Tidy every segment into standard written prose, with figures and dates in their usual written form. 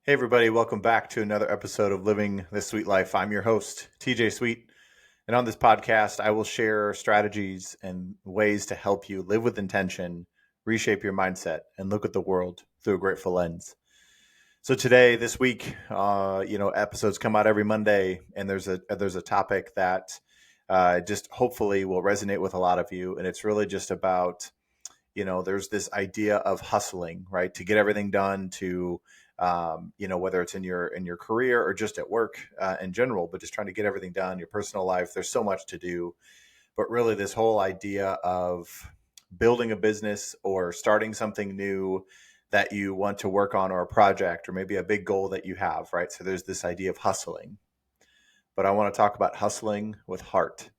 Hey, everybody, welcome back to another episode of Living This Sweet Life. I'm your host, TJ Sweet. And on this podcast, I will share strategies and ways to help you live with intention, reshape your mindset, and look at the world through a grateful lens. So today, this week, episodes come out every Monday, and there's a topic that just hopefully will resonate with a lot of you. And it's really just about there's this idea of hustling, right? To get everything done to, whether it's in your career or just at work in general, but just trying to get everything done, your personal life, there's so much to do. But really this whole idea of building a business or starting something new that you want to work on, or a project, or maybe a big goal that you have, right? So there's this idea of hustling, but I want to talk about hustling with heart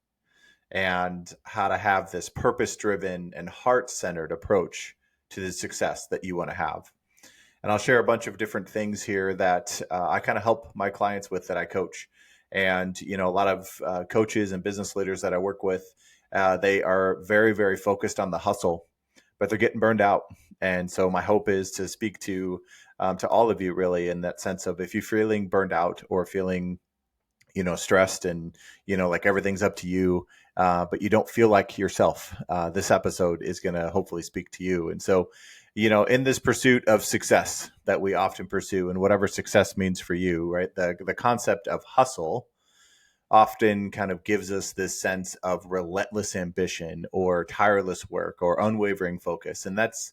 and how to have this purpose driven and heart centered approach to the success that you want to have. And I'll share a bunch of different things here that I kind of help my clients with that I coach. And, a lot of coaches and business leaders that I work with, they are very, very focused on the hustle, but they're getting burned out. And so my hope is to speak to all of you really in that sense of, if you're feeling burned out or feeling stressed and, like everything's up to you, but you don't feel like yourself, this episode is going to hopefully speak to you. And so, in this pursuit of success that we often pursue, and whatever success means for you, right? The concept of hustle often kind of gives us this sense of relentless ambition or tireless work or unwavering focus. And that's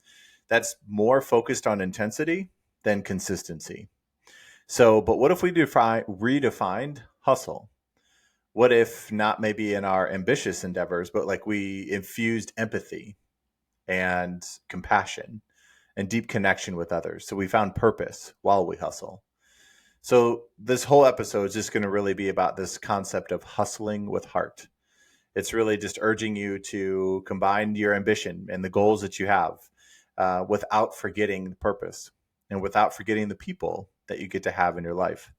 more focused on intensity than consistency. So, but what if we redefined hustle? What if not maybe in our ambitious endeavors, but like we infused empathy and compassion and deep connection with others? So we found purpose while we hustle. So this whole episode is just going to really be about this concept of hustling with heart. It's really just urging you to combine your ambition and the goals that you have without forgetting the purpose and without forgetting the people that you get to have in your life.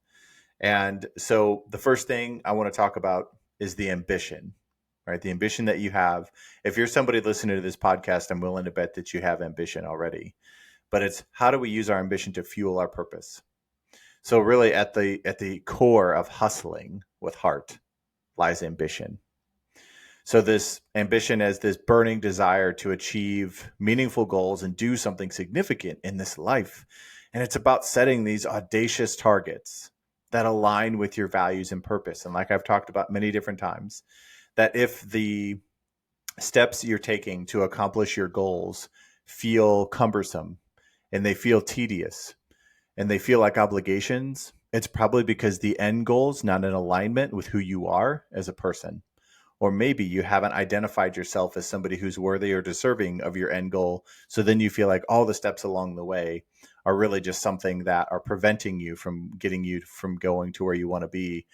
And so the first thing I want to talk about is the ambition, right? The ambition that you have. If you're somebody listening to this podcast, I'm willing to bet that you have ambition already. But it's, how do we use our ambition to fuel our purpose? So really at the core of hustling with heart lies ambition. So this ambition as this burning desire to achieve meaningful goals and do something significant in this life. And it's about setting these audacious targets that align with your values and purpose. And like I've talked about many different times, that if the steps you're taking to accomplish your goals feel cumbersome and they feel tedious and they feel like obligations, it's probably because the end goal's not in alignment with who you are as a person. Or maybe you haven't identified yourself as somebody who's worthy or deserving of your end goal. So then you feel like all the steps along the way are really just something that are preventing you from getting you from going to where you want to be,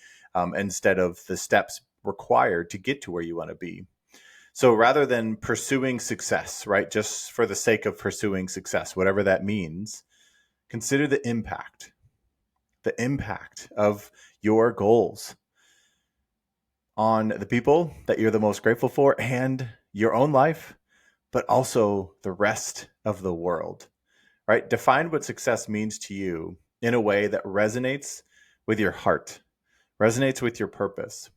instead of the steps required to get to where you want to be. So rather than pursuing success, right, just for the sake of pursuing success, whatever that means, consider the impact of your goals on the people that you're the most grateful for and your own life, but also the rest of the world, right? Define what success means to you in a way that resonates with your heart, resonates with your purpose.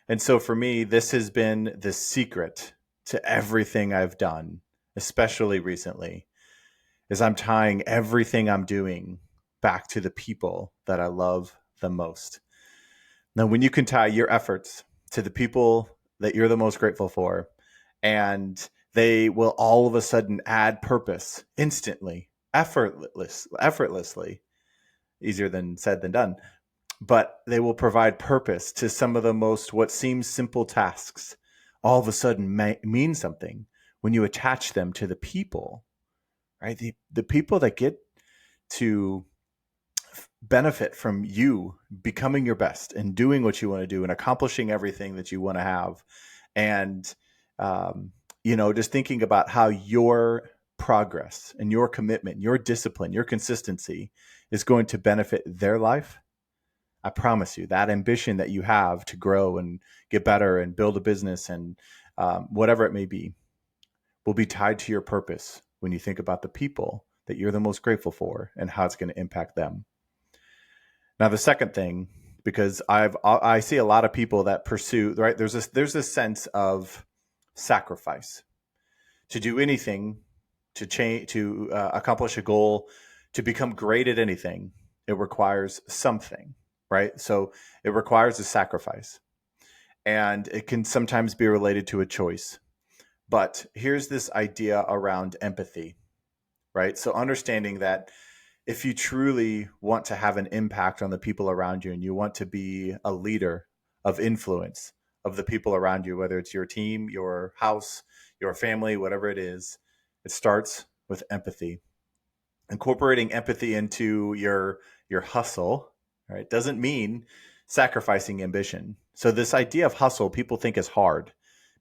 And so for me, this has been the secret to everything I've done, especially recently, is I'm tying everything I'm doing back to the people that I love the most. Now, when you can tie your efforts to the people that you're the most grateful for, and they will all of a sudden add purpose instantly, effortlessly, easier than said than done, but they will provide purpose to some of the most what seems simple tasks, all of a sudden mean something when you attach them to the people, right? The people that get to benefit from you becoming your best and doing what you want to do and accomplishing everything that you want to have. And, just thinking about how your progress and your commitment, your discipline, your consistency is going to benefit their life. I promise you that ambition that you have to grow and get better and build a business and whatever it may be will be tied to your purpose when you think about the people that you're the most grateful for and how it's going to impact them. Now, the second thing, because I see a lot of people that pursue, right? There's this sense of sacrifice to do anything, to change, to accomplish a goal, to become great at anything. It requires something, right? So it requires a sacrifice, and it can sometimes be related to a choice. But here's this idea around empathy, right? So understanding that if you truly want to have an impact on the people around you and you want to be a leader of influence of the people around you, whether it's your team, your house, your family, whatever it is, it starts with empathy. Incorporating empathy into your hustle, right, doesn't mean sacrificing ambition. So this idea of hustle, people think is hard.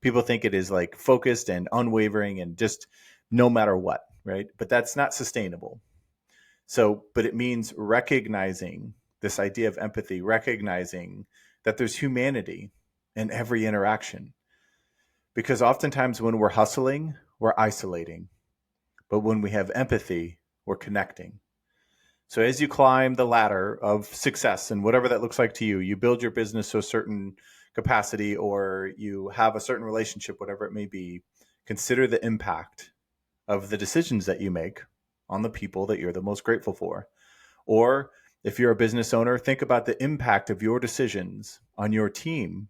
People think it is like focused and unwavering and just no matter what, right? But that's not sustainable. So, but it means recognizing this idea of empathy, recognizing that there's humanity in every interaction. Because oftentimes when we're hustling, we're isolating. But when we have empathy, we're connecting. So as you climb the ladder of success and whatever that looks like to you, you build your business to a certain capacity or you have a certain relationship, whatever it may be, consider the impact of the decisions that you make on the people that you're the most grateful for. Or if you're a business owner, think about the impact of your decisions on your team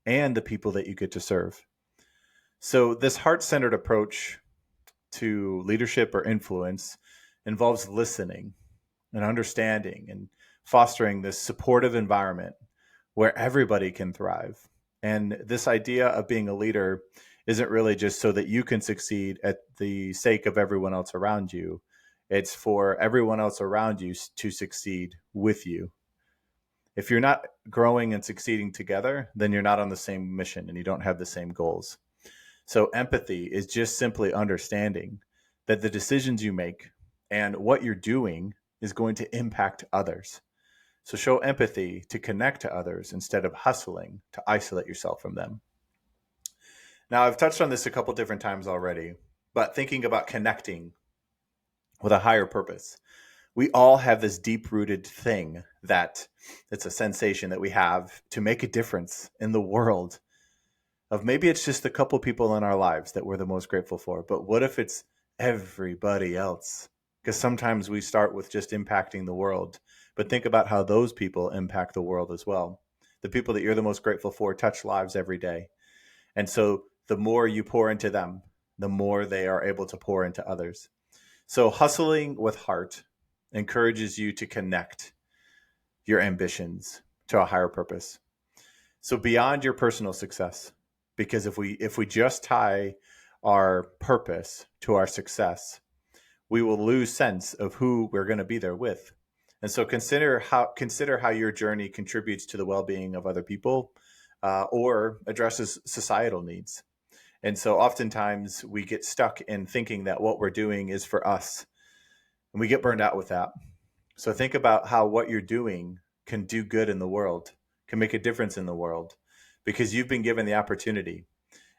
and the people that you get to serve. So, this heart centered approach to leadership or influence involves listening and understanding and fostering this supportive environment where everybody can thrive. And this idea of being a leader isn't really just so that you can succeed at the sake of everyone else around you. It's for everyone else around you to succeed with you. If you're not growing and succeeding together, then you're not on the same mission and you don't have the same goals. So, empathy is just simply understanding that the decisions you make and what you're doing is going to impact others. So show empathy to connect to others instead of hustling to isolate yourself from them. Now, I've touched on this a couple different times already, but thinking about connecting with a higher purpose, we all have this deep rooted thing that it's a sensation that we have to make a difference in the world. Of maybe it's just a couple people in our lives that we're the most grateful for, but what if it's everybody else? Because sometimes we start with just impacting the world, but think about how those people impact the world as well. The people that you're the most grateful for touch lives every day. And so the more you pour into them, the more they are able to pour into others. So hustling with heart encourages you to connect your ambitions to a higher purpose. So beyond your personal success, because if we just tie our purpose to our success, we will lose sense of who we're going to be there with. And so consider how your journey contributes to the well-being of other people, or addresses societal needs. And so oftentimes we get stuck in thinking that what we're doing is for us, and we get burned out with that. So think about how what you're doing can do good in the world, can make a difference in the world, because you've been given the opportunity.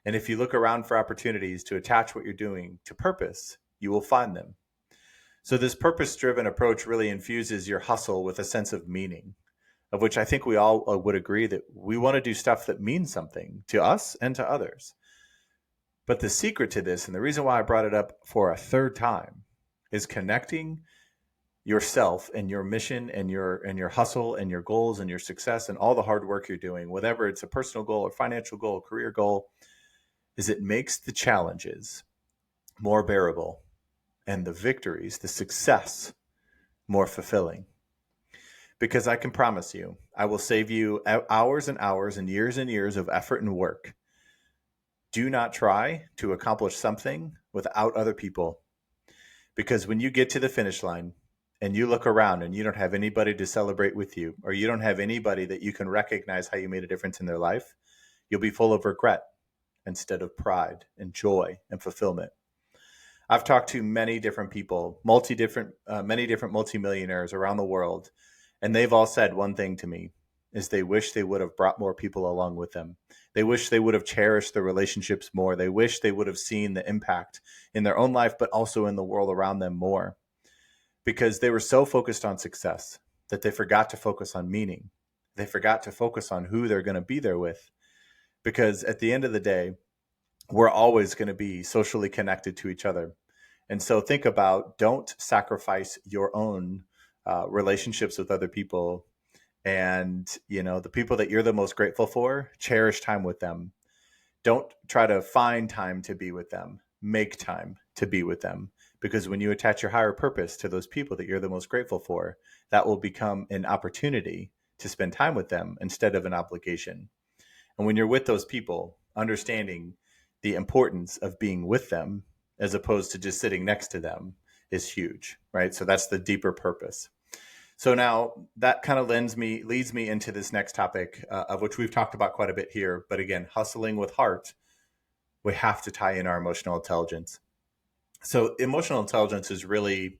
And if you look around for opportunities to attach what you're doing to purpose, you will find them. So this purpose-driven approach really infuses your hustle with a sense of meaning, of which I think we all would agree that we want to do stuff that means something to us and to others. But the secret to this, and the reason why I brought it up for a third time, is connecting yourself and your mission and your hustle and your goals and your success and all the hard work you're doing, whether it's a personal goal or financial goal, career goal, is it makes the challenges more bearable and the victories, the success, more fulfilling. Because I can promise you, I will save you hours and hours and years of effort and work. Do not try to accomplish something without other people. Because when you get to the finish line and you look around and you don't have anybody to celebrate with you, or you don't have anybody that you can recognize how you made a difference in their life, you'll be full of regret instead of pride and joy and fulfillment. I've talked to many different people, many different multimillionaires around the world, and they've all said one thing to me is they wish they would have brought more people along with them. They wish they would have cherished the relationships more. They wish they would have seen the impact in their own life, but also in the world around them more, because they were so focused on success. that they forgot to focus on meaning. They forgot to focus on who they're going to be there with. Because at the end of the day, we're always going to be socially connected to each other. And so think about, don't sacrifice your own relationships with other people. And, the people that you're the most grateful for, cherish time with them. Don't try to find time to be with them. Make time to be with them. Because when you attach your higher purpose to those people that you're the most grateful for, that will become an opportunity to spend time with them instead of an obligation. And when you're with those people, understanding the importance of being with them as opposed to just sitting next to them is huge, right? So that's the deeper purpose. So now that kind of leads me into this next topic, of which we've talked about quite a bit here. But again, hustling with heart, we have to tie in our emotional intelligence. So emotional intelligence is really,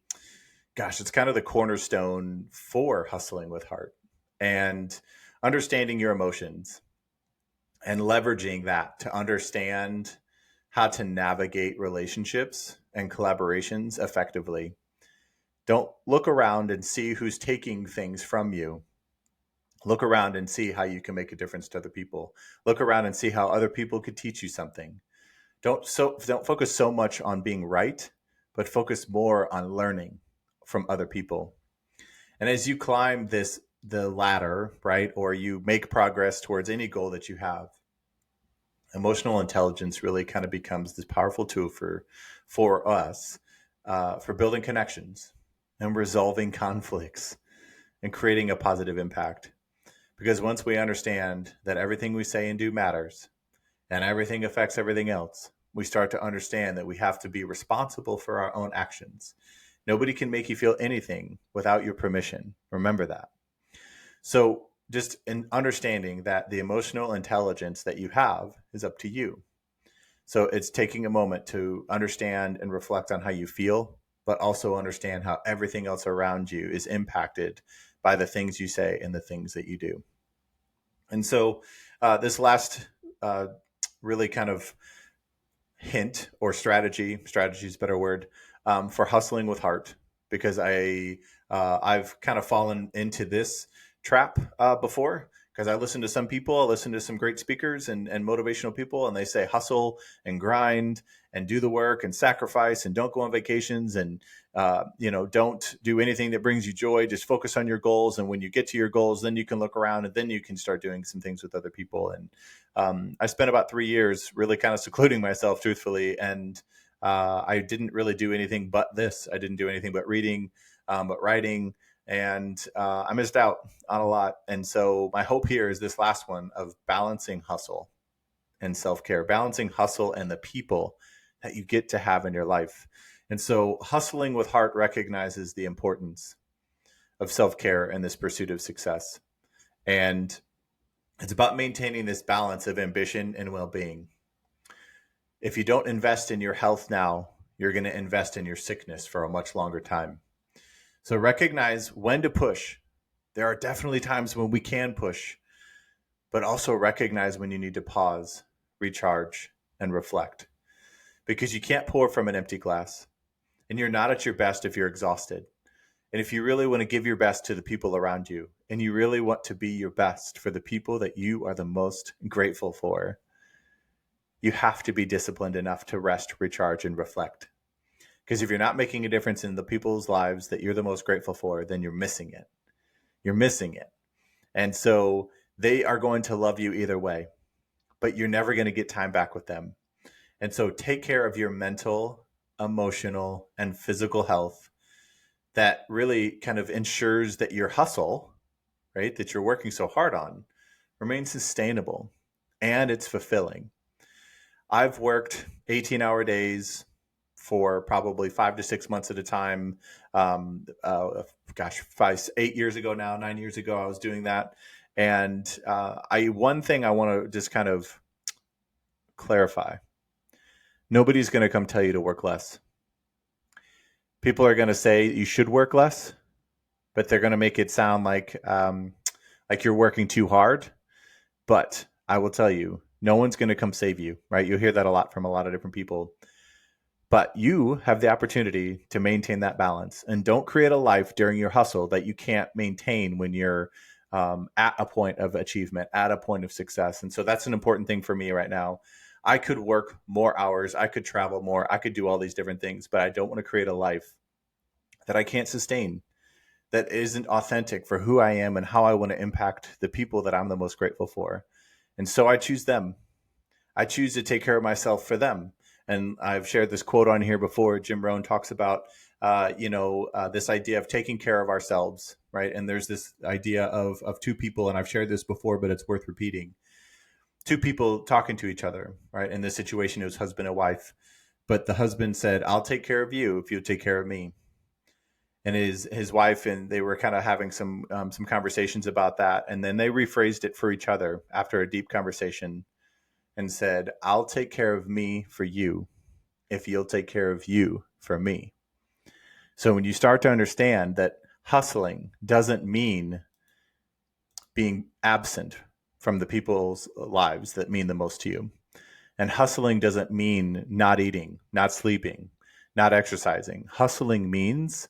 it's kind of the cornerstone for hustling with heart, and understanding your emotions and leveraging that to understand how to navigate relationships and collaborations effectively. Don't look around and see who's taking things from you. Look around and see how you can make a difference to other people. Look around and see how other people could teach you something. Don't focus so much on being right, but focus more on learning from other people. And as you climb the ladder, right, or you make progress towards any goal that you have, emotional intelligence really kind of becomes this powerful tool for us, for building connections and resolving conflicts and creating a positive impact. Because once we understand that everything we say and do matters and everything affects everything else, we start to understand that we have to be responsible for our own actions. Nobody can make you feel anything without your permission. Remember that. So just in understanding that the emotional intelligence that you have is up to you. So it's taking a moment to understand and reflect on how you feel, but also understand how everything else around you is impacted by the things you say and the things that you do. And so this last really kind of hint or strategy is a better word, for hustling with heart, because I've kind of fallen into this trap before, because I listen to some people, I listen to some great speakers and motivational people, and they say hustle and grind and do the work and sacrifice and don't go on vacations and don't do anything that brings you joy. Just focus on your goals, and when you get to your goals, then you can look around and then you can start doing some things with other people. And I spent about 3 years really kind of secluding myself, truthfully, and I didn't really do anything but this. I didn't do anything but reading, but writing, and I missed out on a lot. And so my hope here is this last one of balancing hustle and self-care, balancing hustle and the people that you get to have in your life. And so hustling with heart recognizes the importance of self-care and this pursuit of success. And it's about maintaining this balance of ambition and well-being. If you don't invest in your health now, you're going to invest in your sickness for a much longer time. So recognize when to push. There are definitely times when we can push, but also recognize when you need to pause, recharge, and reflect. Because you can't pour from an empty glass, and you're not at your best if you're exhausted. And if you really want to give your best to the people around you, and you really want to be your best for the people that you are the most grateful for, you have to be disciplined enough to rest, recharge, and reflect. Because if you're not making a difference in the people's lives that you're the most grateful for, then you're missing it. You're missing it. And so they are going to love you either way, but you're never going to get time back with them. And so take care of your mental, emotional, and physical health. That really kind of ensures that your hustle, right, that you're working so hard on, remains sustainable and it's fulfilling. I've worked 18-hour days for probably 5 to 6 months at a time. 8 years ago now, 9 years ago, I was doing that. And one thing I want to just kind of clarify: nobody's going to come tell you to work less. People are going to say you should work less, but they're going to make it sound like you're working too hard. But I will tell you, no one's going to come save you, right? You'll hear that a lot from a lot of different people. But you have the opportunity to maintain that balance, and don't create a life during your hustle that you can't maintain when you're at a point of achievement, at a point of success. And so that's an important thing for me right now. I could work more hours, I could travel more, I could do all these different things, but I don't want to create a life that I can't sustain, that isn't authentic for who I am and how I want to impact the people that I'm the most grateful for. And so I choose them. I choose to take care of myself for them. And I've shared this quote on here before. Jim Rohn talks about, this idea of taking care of ourselves, right? And there's this idea of two people, and I've shared this before, but it's worth repeating. Two people talking to each other, right? In this situation, it was husband and wife. But the husband said, "I'll take care of you if you take care of me." And his wife and they were kind of having some conversations about that, and then they rephrased it for each other after a deep conversation and said, "I'll take care of me for you if you'll take care of you for me." So when you start to understand that hustling doesn't mean being absent from the people's lives that mean the most to you, and hustling doesn't mean not eating, not sleeping, not exercising. Hustling means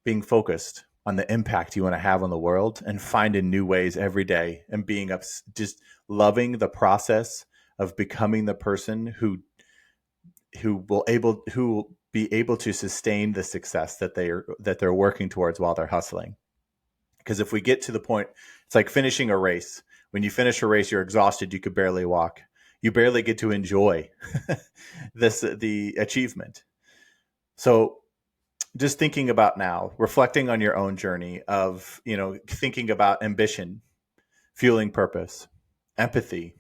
being focused on the impact you want to have on the world and finding new ways every day and being just loving the process of becoming the person who will be able to sustain the success that they're working towards while they're hustling. Because if we get to the point, it's like finishing a race. When you finish a race, you're exhausted, you could barely walk, you barely get to enjoy the achievement. So just thinking about now, reflecting on your own journey of, thinking about ambition, fueling purpose, empathy,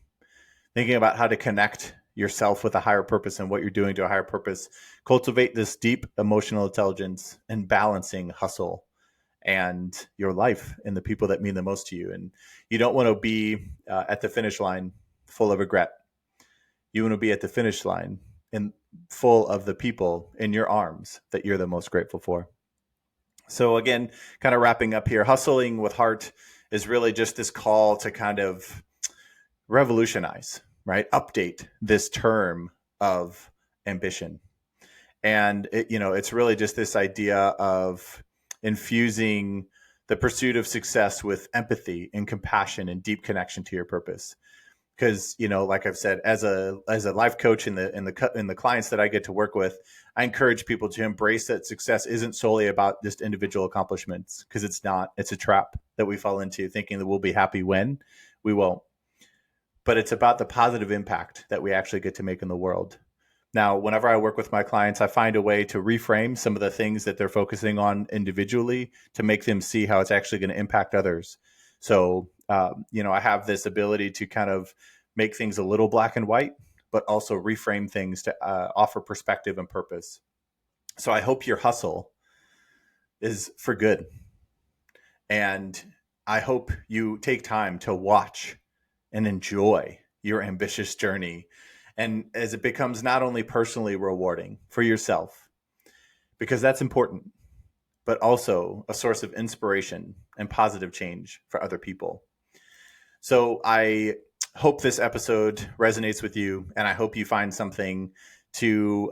thinking about how to connect yourself with a higher purpose and what you're doing to a higher purpose, cultivate this deep emotional intelligence and balancing hustle and your life and the people that mean the most to you. And you don't want to be at the finish line full of regret. You want to be at the finish line and full of the people in your arms that you're the most grateful for. So again, kind of wrapping up here, hustling with heart is really just this call to kind of revolutionize, right? Update this term of ambition. And it's really just this idea of infusing the pursuit of success with empathy and compassion and deep connection to your purpose. Because like I've said, as a life coach in the clients that I get to work with, I encourage people to embrace that success isn't solely about just individual accomplishments, because it's not. It's a trap that we fall into, thinking that we'll be happy when we won't. But it's about the positive impact that we actually get to make in the world. Now, whenever I work with my clients, I find a way to reframe some of the things that they're focusing on individually to make them see how it's actually going to impact others. So, I have this ability to kind of make things a little black and white, but also reframe things to offer perspective and purpose. So I hope your hustle is for good. And I hope you take time to watch and enjoy your ambitious journey. And as it becomes not only personally rewarding for yourself, because that's important, but also a source of inspiration and positive change for other people. So I hope this episode resonates with you, and I hope you find something to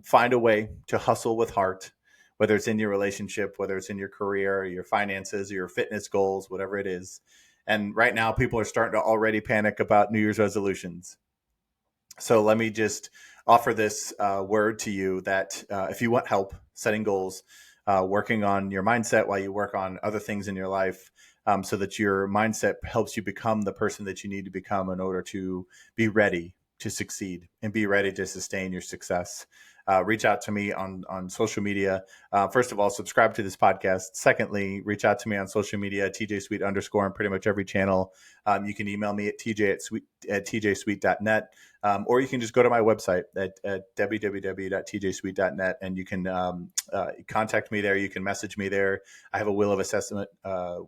find a way to hustle with heart, whether it's in your relationship, whether it's in your career, your finances, or your fitness goals, whatever it is. And right now, people are starting to already panic about New Year's resolutions. So let me just offer this word to you that if you want help setting goals, working on your mindset while you work on other things in your life, so that your mindset helps you become the person that you need to become in order to be ready to succeed and be ready to sustain your success. Reach out to me on social media. First of all, subscribe to this podcast. Secondly, reach out to me on social media, TJ Sweet_ on pretty much every channel. You can email me at tj@tjsweet.net. Or you can just go to my website at www.tjsweet.net, and you can contact me there. You can message me there. I have a wheel of assessment, a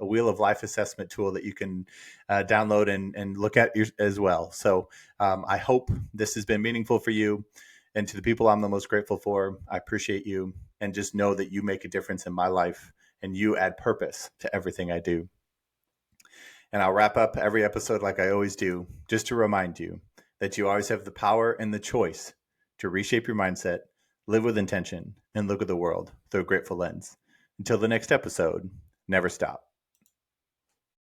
wheel of life assessment tool that you can download and look at as well. So I hope this has been meaningful for you. And to the people I'm the most grateful for, I appreciate you. And just know that you make a difference in my life and you add purpose to everything I do. And I'll wrap up every episode like I always do, just to remind you that you always have the power and the choice to reshape your mindset, live with intention, and look at the world through a grateful lens. Until the next episode, never stop.